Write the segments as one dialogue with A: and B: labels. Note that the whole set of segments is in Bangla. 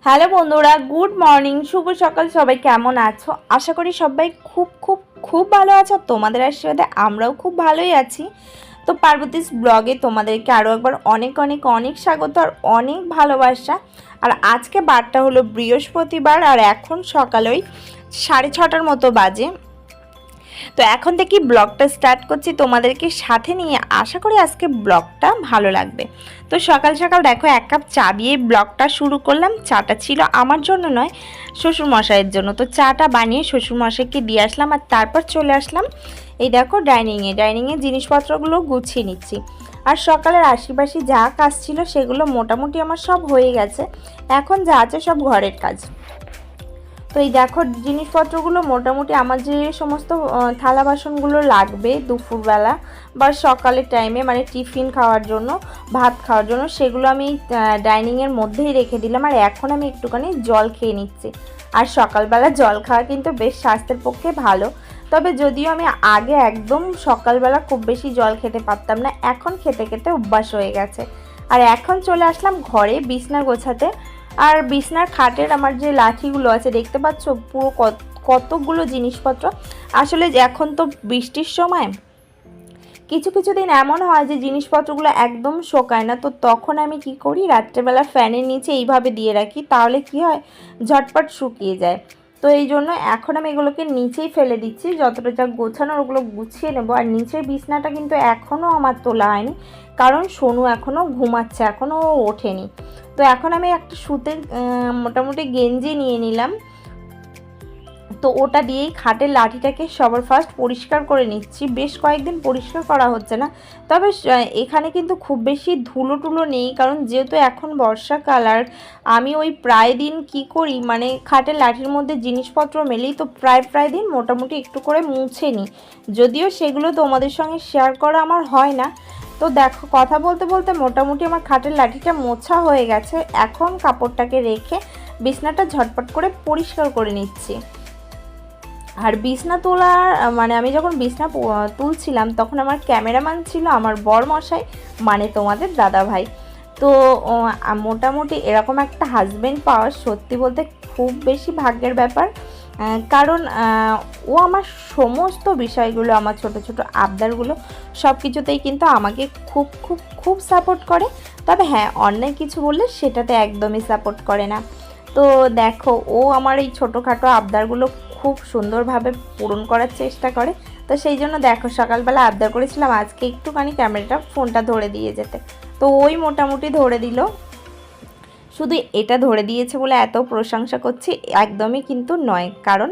A: হ্যালো বন্ধুরা, গুড মর্নিং, শুভ সকাল। সবাই কেমন আছো? আশা করি সবাই খুব খুব খুব ভালো আছো। তোমাদের আশীর্বাদে আমরাও খুব ভালোই আছি। তো পার্বতীস ব্লগে তোমাদেরকে আরও একবার অনেক অনেক অনেক স্বাগত আর অনেক ভালোবাসা। আর আজকে বারটা হলো বৃহস্পতিবার আর এখন সকাল ওই 6:30টার মতো বাজে। তো এখন থেকে ব্লগটা স্টার্ট করছি তোমাদেরকে সাথে নিয়ে। আশা করি আজকে ব্লগটা ভালো লাগবে। তো সকাল সকাল দেখো এক কাপ চা দিয়ে ব্লগটা শুরু করলাম। চাটা ছিল আমার জন্য নয়, শ্বশুরমশাইয়ের জন্য। তো চাটা বানিয়ে শ্বশুরমশাইকে দিয়ে আসলাম আর তারপর চলে আসলাম এই দেখো ডাইনিংয়ে জিনিসপত্রগুলো গুছিয়ে নিচ্ছি। আর সকালের আশিপাশি যা কাজ ছিল সেগুলো মোটামুটি আমার সব হয়ে গেছে। এখন যা আছে সব ঘরের কাজ। তো এই দেখো জিনিসপত্রগুলো মোটামুটি আমার যে সমস্ত থালা বাসনগুলো লাগবে দুপুরবেলা বা সকালের টাইমে, মানে টিফিন খাওয়ার জন্য, ভাত খাওয়ার জন্য, সেগুলো আমি ডাইনিংয়ের মধ্যেই রেখে দিলাম। আর এখন আমি একটুখানি জল খেয়ে নিচ্ছি। আর সকালবেলা জল খাওয়া কিন্তু বেশ স্বাস্থ্যের পক্ষে ভালো। তবে যদিও আমি আগে একদম সকালবেলা খুব বেশি জল খেতে পারতাম না, এখন খেতে খেতে অভ্যাস হয়ে গেছে। আর এখন চলে আসলাম ঘরে বিছনা গোছাতে। আর বিছনার খাটের আমার যে লাঠিগুলো আছে দেখতে পাচ্ছ, পুরো কতগুলো জিনিসপত্র। আসলে এখন তো বৃষ্টির সময় কিছু কিছু দিন এমন হয় যে জিনিসপত্রগুলো একদম শোকায় না। তো তখন আমি কি করি, রাত্রেবেলা ফ্যানের নিচে এইভাবে দিয়ে রাখি, তাহলে কি হয়, ঝটপট শুকিয়ে যায়। তো এই জন্য এখন আমি এগুলোকে নিচেই ফেলে দিচ্ছি। যতটা যা গোছানোর ওগুলো গুছিয়ে নেবো। আর নিচের বিছনাটা কিন্তু এখনও আমার তোলা হয়নি, কারণ সোনু এখনও ঘুমাচ্ছে, এখনও ওঠেনি। তো এখন আমি একটা সুতির মোটামুটি গেঞ্জি নিয়ে নিলাম। তো ওটা দিয়েই খাটের লাঠিটাকে সবার ফার্স্ট পরিষ্কার করে নিচ্ছি। বেশ কয়েকদিন পরিষ্কার করা হচ্ছে না, তবে এখানে কিন্তু খুব বেশি ধুলো টুলো নেই, কারণ যেহেতু এখন বর্ষাকাল। আর আমি ওই প্রায় দিন কি করি, মানে খাটের লাঠির মধ্যে জিনিসপত্র মেলি, তো প্রায় দিন মোটামুটি একটু করে মুছে নিই। যদিও সেগুলো তোমাদের সঙ্গে শেয়ার করা আমার হয় না। তো দেখো কথা বলতে বলতে মোটামুটি আমার খাটের লাঠিটা মোছা হয়ে গেছে। এখন কাপড়টাকে রেখে বিছনাটা ঝটপট করে পরিষ্কার করে নিচ্ছি। আর বিছনা তোলার মানে আমি যখন বিছনা তুলছিলাম তখন আমার ক্যামেরাম্যান ছিল আমার বরমশাই, মানে তোমাদের দাদা ভাই। তো মোটামুটি এরকম একটা হাজব্যান্ড পাওয়া সত্যি বলতে খুব বেশি ভাগ্যের ব্যাপার। কারণ ও আমার সমস্ত বিষয়গুলো, আমার ছোট ছোট আবদারগুলো সব কিছুতেই কিন্তু আমাকে খুব খুব খুব সাপোর্ট করে। তবে হ্যাঁ, অন্যায় কিছু বললে সেটাতে একদমই সাপোর্ট করে না। তো দেখো ও আমার এই ছোটোখাটো আবদারগুলো খুব সুন্দরভাবে পূরণ করার চেষ্টা করে। তো সেই জন্য দেখো সকালবেলা আবদার করেছিলাম আজকে একটুখানি ফোনটা ধরে দিয়ে যেতে, তো ওই মোটামুটি ধরে দিল। শুধু এটা ধরে দিয়েছে বলে এত প্রশংসা করছি একদমই কিন্তু নয়, কারণ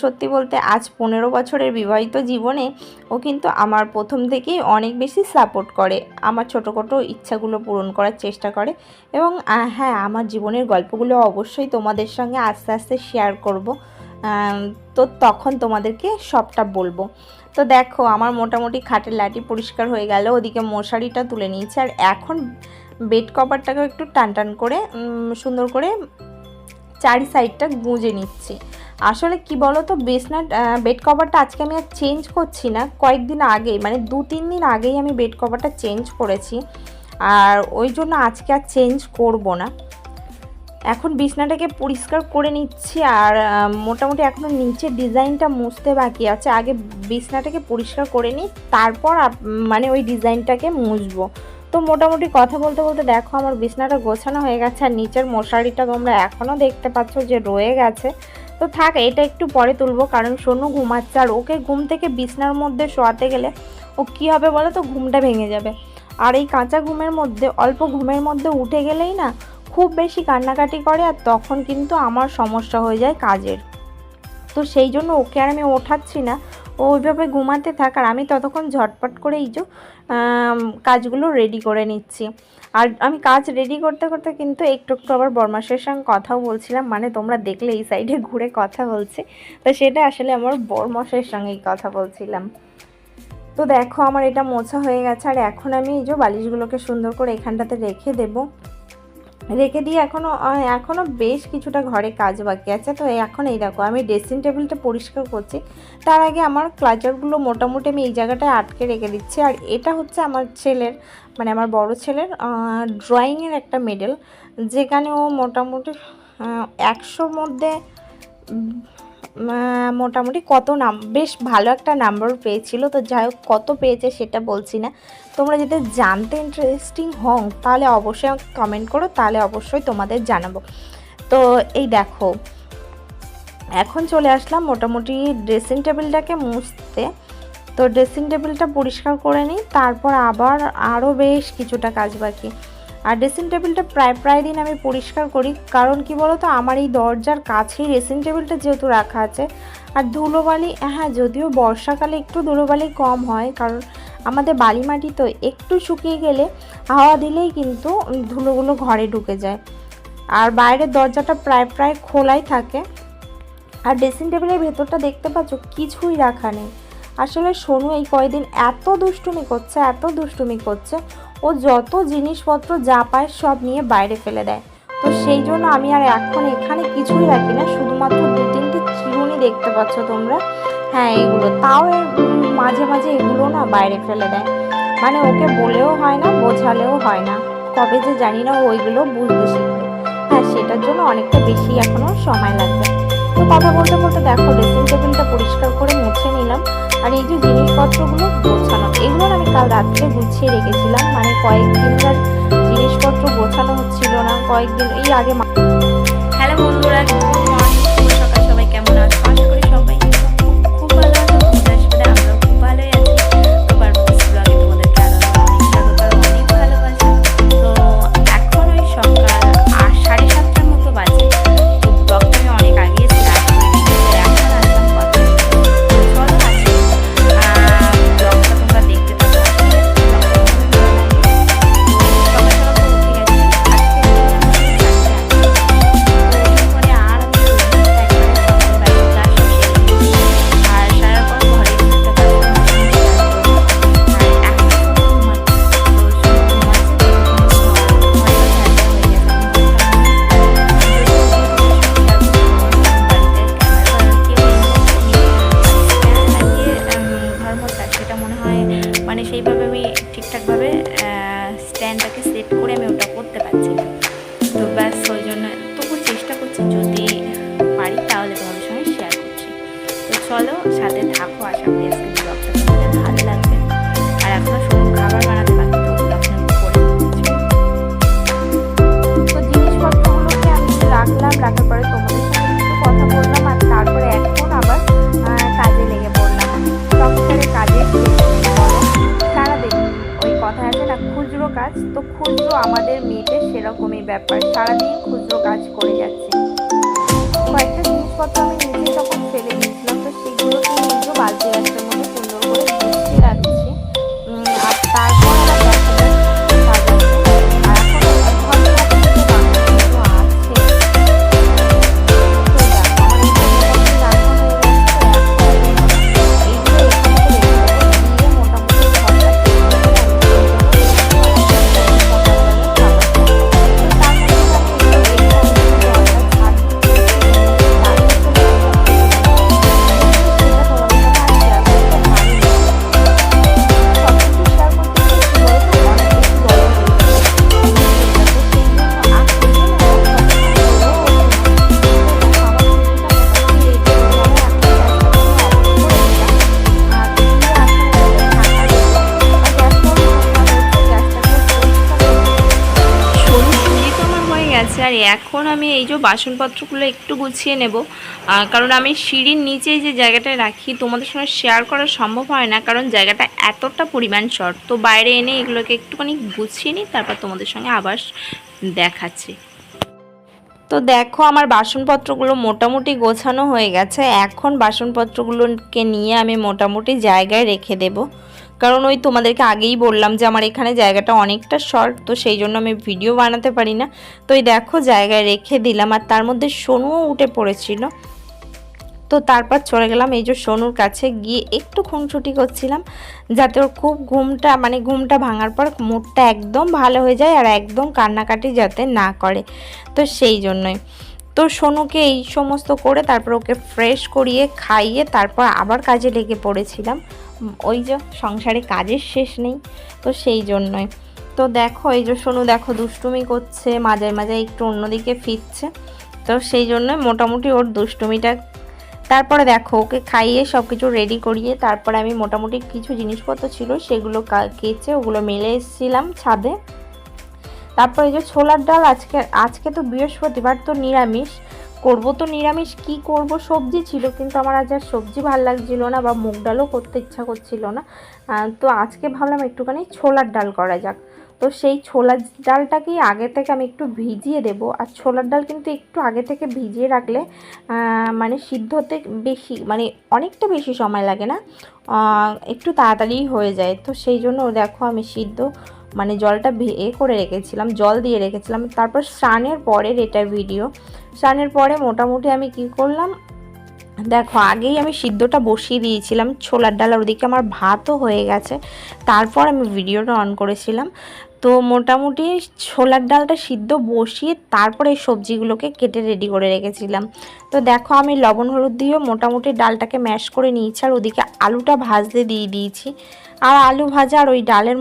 A: সত্যি বলতে আজ 15 বছরের বিবাহিত জীবনে ও কিন্তু আমার প্রথম থেকেই অনেক বেশি সাপোর্ট করে, আমার ছোটোখাটো ইচ্ছাগুলো পূরণ করার চেষ্টা করে। এবং হ্যাঁ, আমার জীবনের গল্পগুলো অবশ্যই তোমাদের সঙ্গে আস্তে আস্তে শেয়ার করব। তো তখন তোমাদেরকে সবটা বলবো। তো দেখো আমার মোটামুটি খাটের লাঠি পরিষ্কার হয়ে গেল, ওদিকে মশারিটা তুলে নিয়েছি। আর এখন বেড কভারটাকে একটু টান করে সুন্দর করে চারি সাইডটা গুঁজে নিচ্ছি। আসলে কি বলো তো, বেড কভারটা আজকে আমি আর চেঞ্জ করছি না, কয়েকদিন আগেই, মানে 2-3 দিন আগেই আমি বেড কভারটা চেঞ্জ করেছি। আর ওই জন্য আজকে আর চেঞ্জ করব না। এখন বিছনাটাকে পরিষ্কার করে নিচ্ছি। আর মোটামুটি এখনও নিচের ডিজাইনটা মুছতে বাকি আছে। আগে বিছনাটাকে পরিষ্কার করে নিই, তারপর মানে ওই ডিজাইনটাকে মুছবো। তো মোটামুটি কথা বলতে বলতে দেখো আমার বিছনাটা গোছানো হয়ে গেছে। আর নিচের মশারিটা তোমরা এখনও দেখতে পাচ্ছ যে রয়ে গেছে। তো থাক, এটা একটু পরে তুলবো, কারণ সোনু ঘুমাচ্ছে। আর ওকে ঘুম থেকে বিছনার মধ্যে শোয়াতে গেলে ও কী হবে বলো তো, ঘুমটা ভেঙে যাবে। আর এই কাঁচা ঘুমের মধ্যে, অল্প ঘুমের মধ্যে উঠে গেলেই না খুব বেশি কান্নাকাটি করে, আর তখন কিন্তু আমার সমস্যা হয়ে যায় কাজের। তো সেই জন্য ওকে আর আমি ওঠাচ্ছি না, ও ওইভাবে ঘুমাতে থাক। আর আমি ততক্ষণ ঝটপট করে এই যে কাজগুলো রেডি করে নিচ্ছি। আর আমি কাজ রেডি করতে করতে কিন্তু একটু একটু আবার বরমাসের সঙ্গে কথাও বলছিলাম, মানে তোমরা দেখলে এই সাইডে ঘুরে কথা বলছে, তো সেটা আসলে আমার বরমশাইয়ের সঙ্গেই কথা বলছিলাম। তো দেখো আমার এটা মোছা হয়ে গেছে। আর এখন আমি এই যে বালিশগুলোকে সুন্দর করে এখানটাতে রেখে দিয়ে এখনও বেশ কিছুটা ঘরে কাজ বাকি আছে। তো এখন এই দেখো আমি ড্রেসিং টেবিলটা পরিষ্কার করছি, তার আগে আমার ক্লাচারগুলো মোটামুটি আমি এই জায়গাটায় আটকে রেখে দিচ্ছি। আর এটা হচ্ছে আমার ছেলের, মানে আমার বড় ছেলের ড্রয়িংয়ের একটা মেডেল, যেখানে ও মোটামুটি 100 মধ্যে মোটামুটি কত বেশ ভালো একটা নাম্বার পেয়েছিল। তো যাই হোক কত পেয়েছে সেটা বলছি না, তোমরা যদি জানতে ইন্টারেস্টিং হও তাহলে অবশ্যই আমাকে কমেন্ট করো, তাহলে অবশ্যই তোমাদের জানাবো। তো এই দেখো এখন চলে আসলাম মোটামুটি ড্রেসিং টেবিলটাকে মুছতে। তো ড্রেসিং টেবিলটা পরিষ্কার করে নিই, তারপর আবার আরও বেশ কিছুটা কাজ বাকি। আর ড্রেসিং টেবিলটা প্রায় দিন আমি পরিষ্কার করি, কারণ কি বলো তো, আমার এই দরজার কাছেই ড্রেসিং টেবিলটা যেহেতু রাখা আছে। আর ধুলোবালি, হ্যাঁ যদিও বর্ষাকালে একটু ধুলোবালি কম হয়, কারণ আমাদের বালি মাটি তো একটু শুকিয়ে গেলে হাওয়া দিলেই কিন্তু ধুলোগুলো ঘরে ঢুকে যায়। আর বাইরের দরজাটা প্রায় খোলাই থাকে। আর ড্রেসিং টেবিলের ভেতরটা দেখতে পাচ্ছ কিছুই রাখা নেই। আসলে সোনু এই কয়েকদিন এত দুষ্টুমি করছে, ও যত জিনিসপত্র যা পায় সব নিয়ে বাইরে ফেলে দেয়। তো সেই জন্য আমি আর এখন এখানে কিছুই রাখি না, শুধুমাত্র 2-3টি চিরুনি দেখতে পাচ্ছ তোমরা, হ্যাঁ এইগুলো, তাও মাঝে এগুলো না বাইরে ফেলে দেয়। মানে ওকে বলেও হয় না, বোঝালেও হয় না, কবে যে জানি না ওইগুলো বুঝতে শিখবে। হ্যাঁ সেটার জন্য অনেকটা বেশি এখনও সময় লাগবে। তো কথা বলতে দেখো ড্রেসিং টেবিলটা পরিষ্কার করে মুছে নিলাম। আর এই যে জিনিসপত্রগুলো গোছানো, এগুলো আমি কাল রাত্রে গুছিয়ে রেখেছিলাম, মানে কয়েকদিনকার জিনিসপত্র গোছানো হচ্ছিল না কয়েকদিন এই আগে। হ্যালো বন্ধুরা, সকাল সবাই কেমন আছো? আশা করি সবাই খুব ভালো আছো, আমরাও খুব ভালোই আছি। তো পারবতীস ব্লগে তোমাদেরকে আরো অনেক স্বাগত, অনেক ভালোবাসা। তো এখন ওই সকাল 7:30টার মতো বাজে। তো ব্লগটা আমি অনেক আগে স্টার্ট করে দিয়েছি, এখন আসলাম কথা। চলো আজকে ব্লগটা তোমরা দেখতে থাকো। মানে সেইভাবে আমি ঠিকঠাকভাবে স্ট্যান্ডটাকে সেট করে আমি ওটা করতে পারছি না। তো ব্যাস ওই জন্য তবু চেষ্টা করছি, যদি পারি তাহলে তোমাদের সঙ্গে শেয়ার করছি। তো চলো সাথে থাকো, আশা করি আজকে ব্লগটা তোমাদের ভালো লাগবে। আর এখনও শুধু খাবার বানাতে বাকি, তো ওগুলো এখন আমি করে নিচ্ছি। তো জিনিসপত্রগুলোকে আমি রাখলাম, রাখার পরে তোমাদের সঙ্গে একটু কথা বললাম, আর তারপরে এখন আবার কাজে লেগে পড়লাম। সংসারে কাজের সারাদিন ওই কথা আছে না, খুচরো কাজ। তো খুচরো আমাদের মেয়েদের সেরকমই ব্যাপার, সারাদিন খুচরো কাজ করে যাচ্ছে। কয়েকটা জিনিসপত্র আমি নিজে তখন ফেলে দিয়েছিলাম, তো সেগুলোকে নিজেও বালতি গাছের মধ্যে সুন্দর করে গুছিয়ে রাখছি। আর তারপর আমার দেখা যাচ্ছে কাজ আছে। আর এখন ঘরে আছে। তো দেখো আমার এই জিনিসপত্র রাখা হয়ে গেছে। এইগুলো এখানে মোটামুটি আর এখন আমি এই যে বাসনপত্রগুলো একটু গুছিয়ে নেব, কারণ আমি সিঁড়ির নিচে যে জায়গাটায় রাখি তোমাদের সঙ্গে শেয়ার করা সম্ভব হয় না, কারণ জায়গাটা এতটা পরিমাণ শর্ট। তো বাইরে এনে এগুলোকে একটুখানি গুছিয়ে নিই, তারপর তোমাদের সঙ্গে আবার দেখাচ্ছি। তো দেখো আমার বাসনপত্রগুলো মোটামুটি গোছানো হয়ে গেছে। এখন বাসনপত্রগুলোকে নিয়ে আমি মোটামুটি জায়গায় রেখে দেব, কারণ ওই তোমাদেরকে আগেই বললাম যে আমার এখানে জায়গাটা অনেকটা শর্ট, তো সেই জন্য আমি ভিডিও বানাতে পারি না। তো এই দেখো জায়গায় রেখে দিলাম, আর তার মধ্যে সোনুও উঠে পড়েছিল। তো তারপর চলে গেলাম এই যে সোনুর কাছে, গিয়ে একটু খুনসুটি করছিলাম, যাতে ওর খুব ঘুমটা ভাঙার পর মুডটা একদম ভালো হয়ে যায়, আর একদম কান্নাকাটি যাতে না করে। তো সেই জন্যই তো সোনুকে এই সমস্ত করে তারপর ওকে ফ্রেশ করিয়ে খাইয়ে তারপর আবার কাজে লেগে পড়েছিলাম। ওই যে সংসারে কাজের শেষ নেই, তো সেই জন্যই। তো দেখো এই যে সোনু দেখো দুষ্টুমি করছে, মাঝে মাঝে একটু অন্যদিকে ফিরছে। তো সেই জন্য মোটামুটি ওর দুষ্টুমিটা। তারপরে দেখো ওকে খাইয়ে সব কিছু রেডি করিয়ে তারপরে আমি মোটামুটি কিছু জিনিসপত্র ছিল সেগুলো কেচে ওগুলো মেলে এসেছিলাম ছাদে। তারপরে যে ছোলার ডাল, আজকে তো বৃহস্পতিবার, তো নিরামিষ করব। তো নিরামিষ কি করব, সবজি ছিল কিন্তু আমার আজ আর সবজি ভালো লাগছিল না বা মুগ ডালও করতে ইচ্ছা করছিল না। তো আজকে ভাবলাম একটুখানি ছোলার ডাল করা যাক। তো সেই ছোলার ডালটাকেই আগে থেকে আমি একটু ভিজিয়ে দেব। আর ছোলার ডাল কিন্তু একটু আগে থেকে ভিজিয়ে রাখলে মানে সিদ্ধ হতে অনেকটা বেশি সময় লাগে না, একটু তাড়াতাড়ি হয়ে যায়। তো সেই জন্য দেখো আমি জলটা করে রেখেছিলাম, জল দিয়ে রেখেছিলাম। তারপর স্নানের পরের এটা ভিডিও। স্নানের পরে মোটামুটি আমি কি করলাম দেখো, আগেই আমি সিদ্ধটা বসিয়ে দিয়েছিলাম ছোলার ডাল, আর ওদিকে আমার ভাতও হয়ে গেছে। তারপর আমি ভিডিওটা অন করেছিলাম। তো মোটামুটি ছোলার ডালটা সিদ্ধ বসিয়ে তারপরে এই সবজিগুলোকে কেটে রেডি করে রেখেছিলাম। তো দেখো আমি লবণ হলুদ দিয়েও মোটামুটি ডালটাকে ম্যাশ করে নিয়েছি, আর ওদিকে আলুটা ভাজতে দিয়ে দিয়েছি। আর আলু ভাজা আর ওই ডালের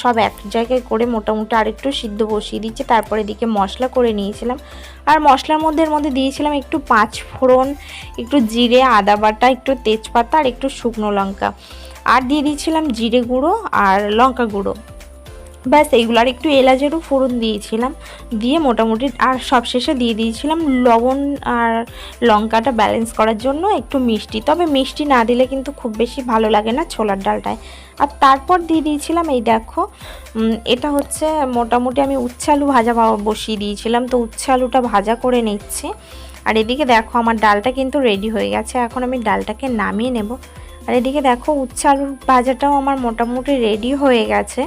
A: সব এক জায়গায় করে মোটামুটি আরেকটু সিদ্ধ বসিয়ে দিচ্ছি। তারপরে এদিকে মশলা করে নিয়েছিলাম, আর মশলার মধ্যে দিয়েছিলাম একটু 5 ফোড়ন, একটু জিরে, আদা বাটা, একটু তেজপাতা আর একটু শুকনো লঙ্কা, আর দিয়ে দিয়েছিলাম জিরে গুঁড়ো আর লঙ্কা গুঁড়ো। ব্যাস এইগুলো, আর একটু এলাচেরও ফোড়ন দিয়েছিলাম, দিয়ে মোটামুটি আর সবশেষে দিয়ে দিয়েছিলাম লবণ আর লঙ্কাটা ব্যালেন্স করার জন্য একটু মিষ্টি। তবে মিষ্টি না দিলে কিন্তু খুব বেশি ভালো লাগে না ছোলার ডালটায়। আর তারপর দিয়ে দিয়েছিলাম এই দেখো, এটা হচ্ছে মোটামুটি আমি উচ্ছে আলু ভাজা বসিয়ে দিয়েছিলাম। তো উচ্ছে আলুটা ভাজা করে নিচ্ছি। আর এদিকে দেখো আমার ডালটা কিন্তু রেডি হয়ে গেছে, এখন আমি ডালটাকে নামিয়ে নেব। আর এদিকে দেখো উচ্ছে আলুর ভাজাটাও আমার মোটামুটি রেডি হয়ে গেছে।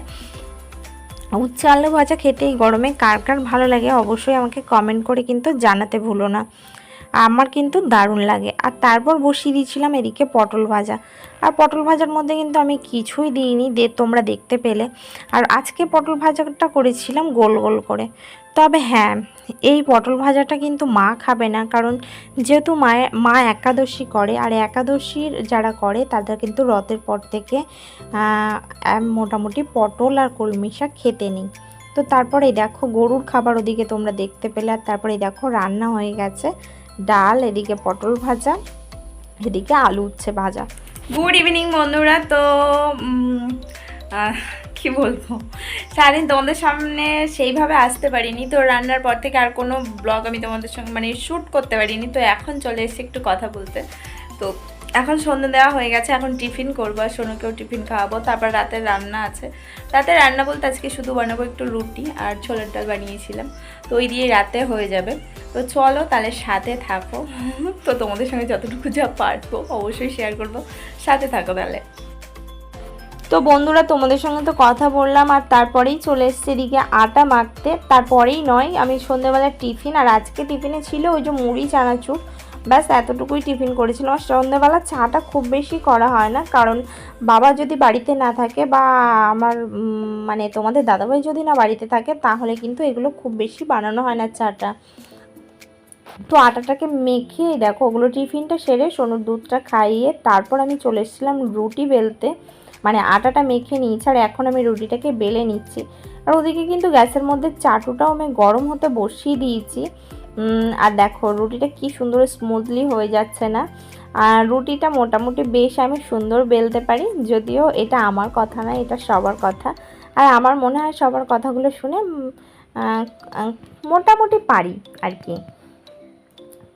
A: উচ্ছে আলু ভাজা খেতে এই গরমে কার কার ভালো লাগে অবশ্যই আমাকে কমেন্ট করে কিন্তু জানাতে ভুলো না, আমার কিন্তু দারুণ লাগে। আর তারপর বসিয়ে দিয়েছিলাম এদিকে পটল ভাজা, আর পটল ভাজার মধ্যে কিন্তু আমি কিছুই দিইনি, তোমরা দেখতে পেলে। আর আজকে পটল ভাজাটা করেছিলাম গোল গোল করে। তবে হ্যাঁ, এই পটল ভাজাটা কিন্তু মা খাবে না, কারণ যেহেতু মা একাদশী করে, আর একাদশীর যারা করে তাদের কিন্তু রথের পর থেকে মোটামুটি পটল আর কলমি শাক খেতে নেই। তো তারপরে দেখো গরুর খাবার ওদিকে তোমরা দেখতে পেলে। আর তারপরে দেখো রান্না হয়ে গেছে, ডাল, এদিকে পটল ভাজা, এদিকে আলু উচ্ছে ভাজা। গুড ইভিনিং বন্ধুরা। তো কি বলবো, সারাদিন তোমাদের সামনে সেইভাবে আসতে পারিনি। তো রান্নার পর থেকে আর কোনো ব্লগ আমি তোমাদের সঙ্গে শ্যুট করতে পারিনি। তো এখন চলে এসেছি একটু কথা বলতে। তো এখন সন্ধ্যে দেওয়া হয়ে গেছে, এখন টিফিন করবো, আর সোনুকেও টিফিন খাওয়াবো। তারপর রাতের রান্না আছে। রাতের রান্না বলতে আজকে শুধু বানাবো একটু রুটি আর ছোলার ডাল বানিয়েছিলাম, তো ওই দিয়ে রাতে হয়ে যাবে। তো চলো তাহলে সাথে থাকো। তো তোমাদের সঙ্গে যতটুকু যা পারবো অবশ্যই শেয়ার করবো, সাথে থাকো তাহলে। তো বন্ধুরা তোমাদের সঙ্গে তো কথা বললাম, আর তারপরেই চলে এসছে এদিকে আটা মাখতে। তারপরেই নয়, আমি সন্ধ্যেবেলার টিফিন, আর আজকে টিফিনে ছিল ওই যে মুড়ি চানাচুর, ব্যাস এতটুকুই টিফিন করেছিলাম। আর সন্ধ্যেবেলা চাটা খুব বেশি করা হয় না, কারণ বাবা যদি বাড়িতে না থাকে বা আমার তোমাদের দাদাভাই যদি না বাড়িতে থাকে, তাহলে কিন্তু এগুলো খুব বেশি বানানো হয় না চাটা। তো আটাটাকে মেখে দেখো ওগুলো টিফিনটা সেরে সোনুর দুধটা খাইয়ে তারপর আমি চলে এসেছিলাম রুটি বেলতে। আটাটা মেখে নিয়েছি, আর এখন আমি রুটিটাকে বেলে নিচ্ছি। আর ওদিকে কিন্তু গ্যাসের মধ্যে চাটুটাও আমি গরম হতে বসিয়ে দিয়েছি। আর দেখো রুটিটা কি সুন্দর স্মুথলি হয়ে যাচ্ছে না। আর রুটিটা মোটামুটি বেশ আমি সুন্দর বেলতে পারি, যদিও এটা আমার কথা না, এটা সবার কথা। আর আমার মনে হয় সবার কথাগুলো শুনে মোটামুটি পারি আর কি।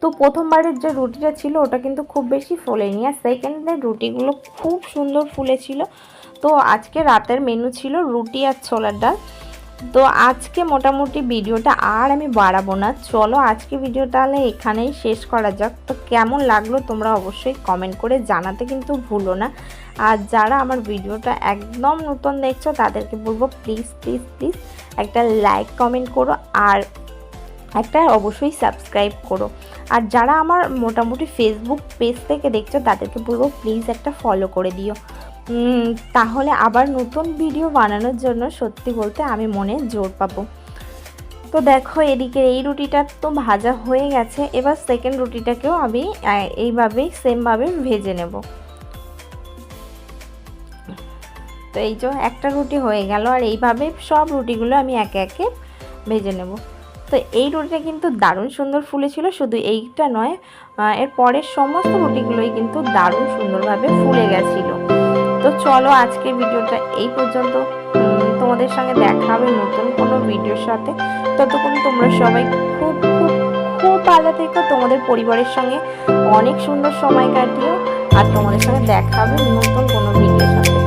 A: তো প্রথমবারের যে রুটিটা ছিল ওটা কিন্তু খুব বেশি ফোলেনি, আর সেকেন্ডের রুটিগুলো খুব সুন্দর ফুলেছিল। তো আজকে রাতের মেনু ছিল রুটি আর ছোলার ডাল। তো আজকে মোটামুটি ভিডিওটা আর আমি বাড়াবো না, চলো আজকে ভিডিওটা তাহলে এখানেই শেষ করা যাক। তো কেমন লাগলো তোমরা অবশ্যই কমেন্ট করে জানাতে কিন্তু ভুলো না। আর যারা আমার ভিডিওটা একদম নতুন দেখছো তাদেরকে বলবো প্লিজ প্লিজ প্লিজ একটা লাইক কমেন্ট করো, আর একটা অবশ্যই সাবস্ক্রাইব করো। আর যারা আমার মোটামুটি ফেসবুক পেজ থেকে দেখছো তাদেরকে বলবো প্লিজ একটা ফলো করে দিও, তাহলে আবার নতুন ভিডিও বানানোর জন্য সত্যি বলতে আমি মনে জোর পাবো। তো দেখো এদিকে এই রুটিটা তো ভাজা হয়ে গেছে, এবার সেকেন্ড রুটিটাকেও আমি এইভাবেই সেমভাবে ভেজে নেব। তো এই যে একটা রুটি হয়ে গেল, আর এইভাবে সব রুটিগুলো আমি একে একে ভেজে নেব। তো এই রুটিটা কিন্তু দারুণ সুন্দর ফুলেছিল, শুধু এইটা নয় এর পরের সমস্ত রুটিগুলোই কিন্তু দারুণ সুন্দরভাবে ফুলে গেছিলো। তো চলো আজকে ভিডিওটা এই পর্যন্ত, তোমাদের সঙ্গে দেখা হবে নতুন কোনো ভিডিওর সাথে। ততক্ষণ তোমরা সবাই খুব খুব খুব ভালো থেকো, তোমাদের পরিবারের সঙ্গে অনেক সুন্দর সময় কাটিও, আর তোমাদের সঙ্গে দেখা হবে নতুন কোনো ভিডিওর সাথে।